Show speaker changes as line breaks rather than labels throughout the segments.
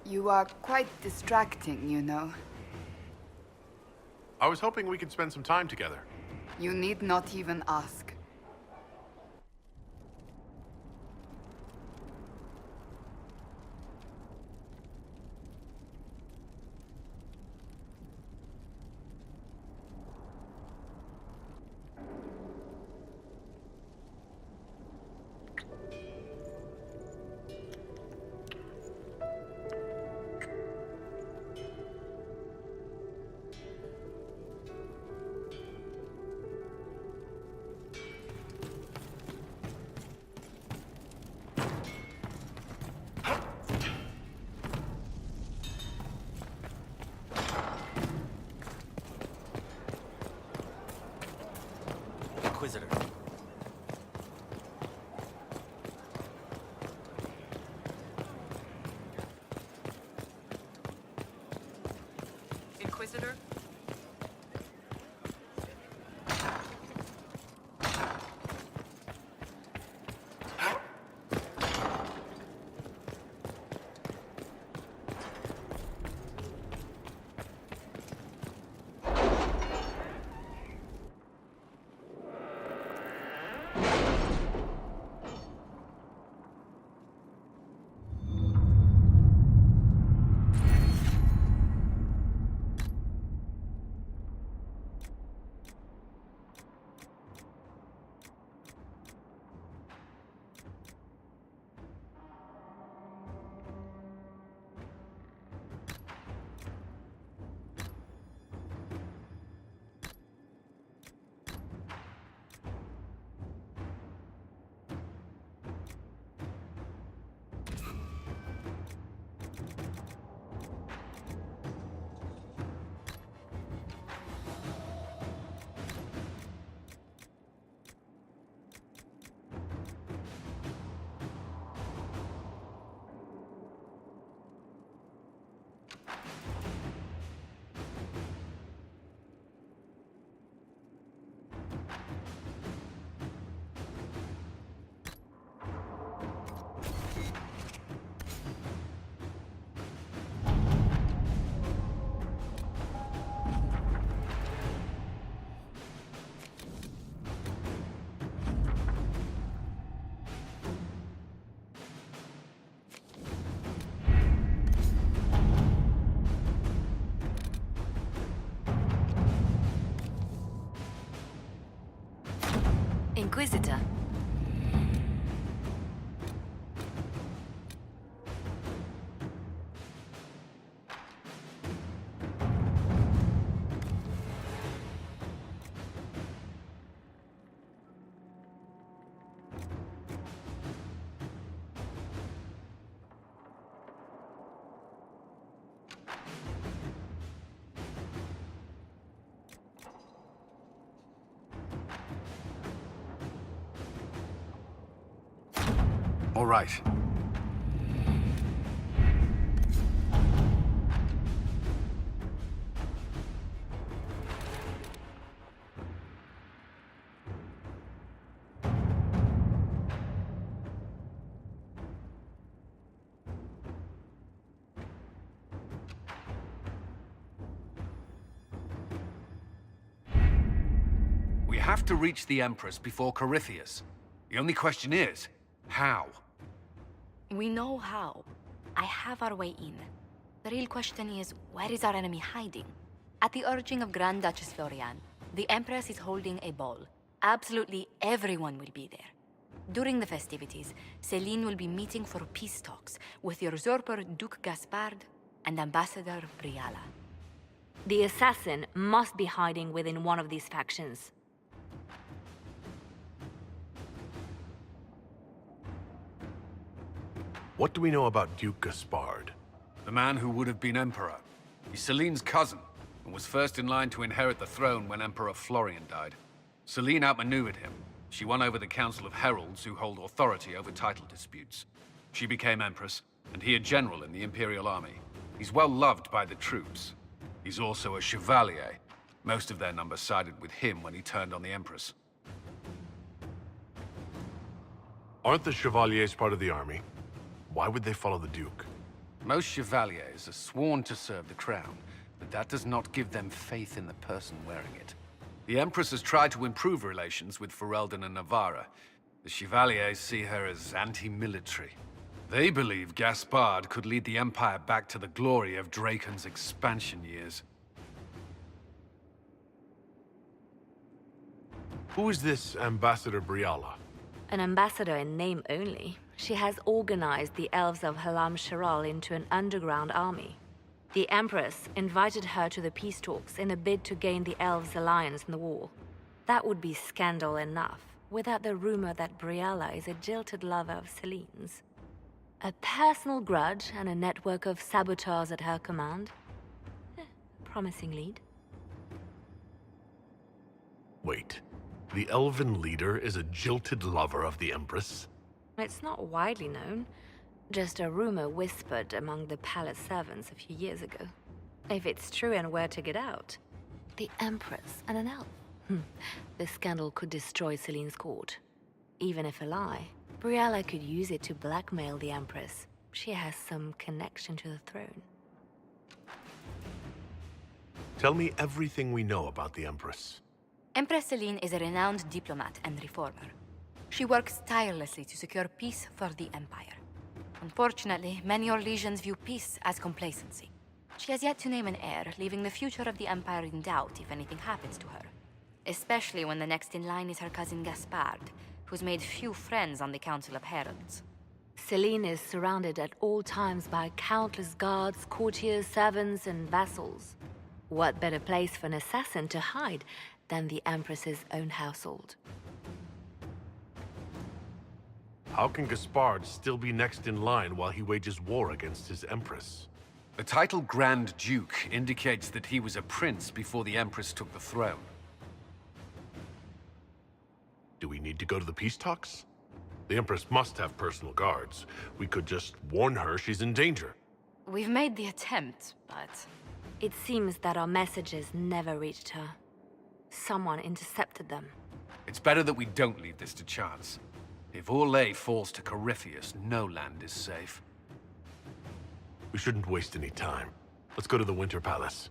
You are quite distracting, you know.
I was hoping we could spend some time together.
You need not even ask.
Inquisitor.
Inquisitor?
Inquisitor.
All right.
have to reach the Empress before Corypheus. The only question is, how?
We know how. I have our way in. The real question is, where is our enemy hiding? At the urging of Grand Duchess Florian, the Empress is holding a ball. Absolutely everyone will be there. During the festivities, Celine will be meeting for peace talks with the usurper Duke Gaspard and Ambassador Briala.
The assassin must be hiding within one of these factions.
What do we know about Duke Gaspard?
The man who would have been Emperor. He's Celine's cousin, and was first in line to inherit the throne when Emperor Florian died. Celine outmaneuvered him. She won over the Council of Heralds, who hold authority over title disputes. She became Empress, and he a general in the Imperial Army. He's well loved by the troops. He's also a Chevalier. Most of their number sided with him when he turned on the Empress.
Aren't the Chevaliers part of the army? Why would they follow the Duke?
Most Chevaliers are sworn to serve the crown, but that does not give them faith in the person wearing it. The Empress has tried to improve relations with Ferelden and Navarra. The Chevaliers see her as anti-military. They believe Gaspard could lead the Empire back to the glory of Draken's expansion years.
Who is this Ambassador Briala?
An ambassador in name only. She has organized the elves of Halam Shiral into an underground army. The Empress invited her to the peace talks in a bid to gain the elves' alliance in the war. That would be scandal enough, without the rumor that Briala is a jilted lover of Celine's. A personal grudge and a network of saboteurs at her command. Promising lead.
Wait, the elven leader is a jilted lover of the Empress?
It's not widely known. Just a rumor whispered among the palace servants a few years ago. If it's true and were to get out, the Empress and an elf. The scandal could destroy Celine's court. Even if a lie, Briala could use it to blackmail the Empress. She has some connection to the throne.
Tell me everything we know about the Empress.
Empress Celine is a renowned diplomat and reformer. She works tirelessly to secure peace for the Empire. Unfortunately, many Orlesians view peace as complacency. She has yet to name an heir, leaving the future of the Empire in doubt if anything happens to her. Especially when the next in line is her cousin Gaspard, who's made few friends on the Council of Heralds.
Celine is surrounded at all times by countless guards, courtiers, servants, and vassals. What better place for an assassin to hide than the Empress's own household?
How can Gaspard still be next in line while he wages war against his Empress?
The title Grand Duke indicates that he was a prince before the Empress took the throne.
Do we need to go to the peace talks? The Empress must have personal guards. We could just warn her she's in danger.
We've made the attempt, but...
It seems that our messages never reached her. Someone intercepted them.
It's better that we don't leave this to chance. If Orlais falls to Corypheus, no land is safe.
We shouldn't waste any time. Let's go to the Winter Palace.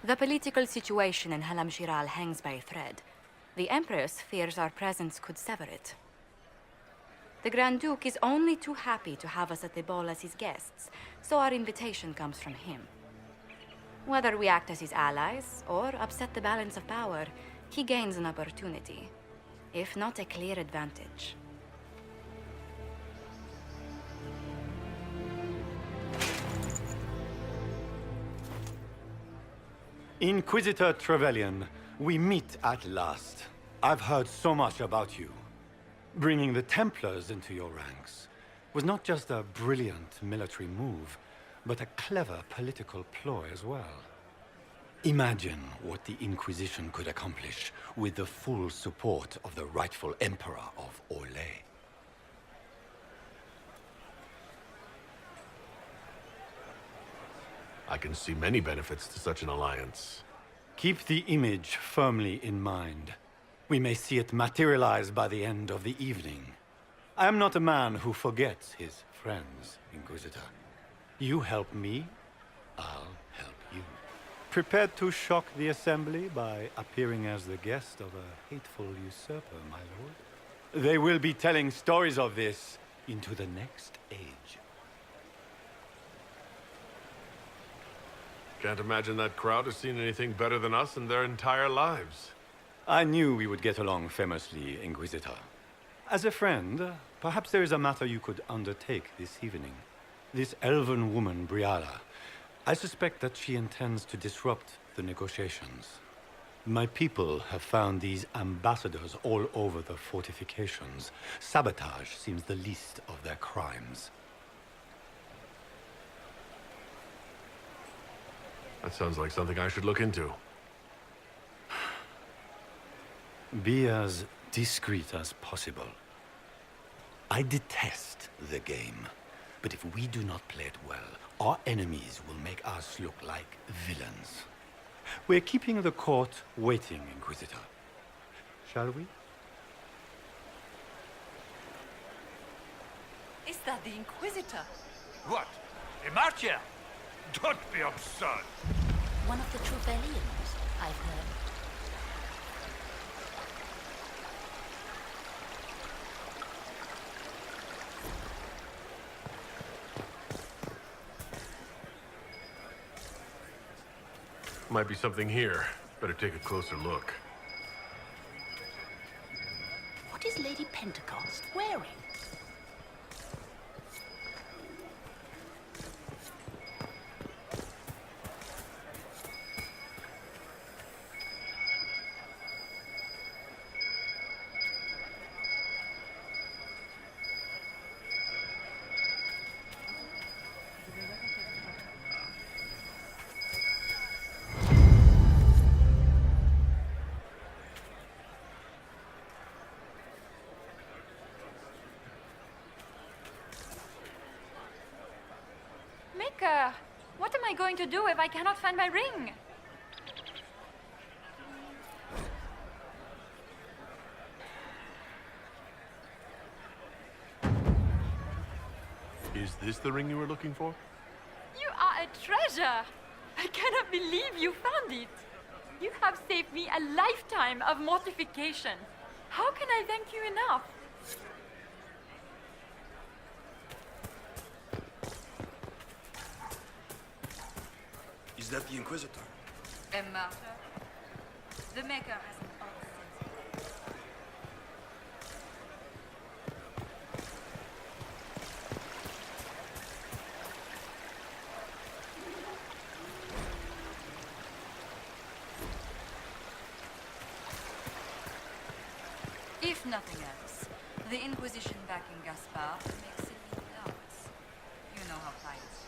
The political situation in Halam Shiral hangs by a thread. The Empress fears our presence could sever it. The Grand Duke is only too happy to have us at the ball as his guests, so our invitation comes from him. Whether we act as his allies or upset the balance of power, he gains an opportunity, if not a clear advantage.
Inquisitor Trevelyan, we meet at last. I've heard so much about you. Bringing the Templars into your ranks was not just a brilliant military move, but a clever political ploy as well. Imagine what the Inquisition could accomplish with the full support of the rightful Emperor of Orlais.
I can see many benefits to such an alliance.
Keep the image firmly in mind. We may see it materialize by the end of the evening. I am not a man who forgets his friends, Inquisitor. You help me, I'll help you. Prepared to shock the Assembly by appearing as the guest of a hateful usurper, my lord? They will be telling stories of this into the next age.
Can't imagine that crowd has seen anything better than us in their entire lives.
I knew we would get along famously, Inquisitor. As a friend, perhaps there is a matter you could undertake this evening. This elven woman, Briala, I suspect that she intends to disrupt the negotiations. My people have found these ambassadors all over the fortifications. Sabotage seems the least of their crimes.
That sounds like something I should look into.
Be as discreet as possible. I detest the game, but if we do not play it well, our enemies will make us look like villains. We're keeping the court waiting, Inquisitor. Shall we?
Is that the Inquisitor?
What? A marcher? Don't be absurd.
One of the Trevellians, I've heard.
Might be something here. Better take a closer look.
What is Lady Pentecost wearing?
Maker, what am I going to do if I cannot find my ring?
Is this the ring you were looking for?
You are a treasure! I cannot believe you found it! You have saved me a lifetime of mortification. How can I thank you enough?
Is that the Inquisitor?
A martyr? The Maker has an odd sense. If nothing else, the Inquisition backing Gaspard makes it doubts. You know how pious